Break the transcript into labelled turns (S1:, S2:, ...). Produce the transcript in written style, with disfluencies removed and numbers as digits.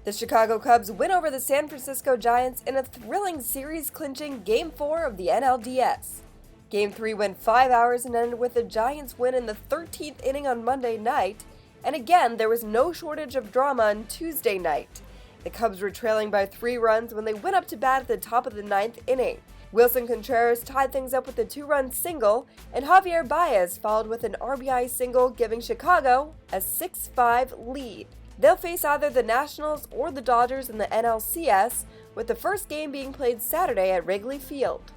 S1: The Chicago Cubs win over the San Francisco Giants in a thrilling series-clinching Game 4 of the NLDS. Game 3 went 5 hours and ended with the Giants' win in the 13th inning on Monday night, and again there was no shortage of drama on Tuesday night. The Cubs were trailing by 3 runs when they went up to bat at the top of the 9th inning. Wilson Contreras tied things up with a 2-run single, and Javier Baez followed with an RBI single, giving Chicago a 6-5 lead. They'll face either the Nationals or the Dodgers in the NLCS, with the first game being played Saturday at Wrigley Field.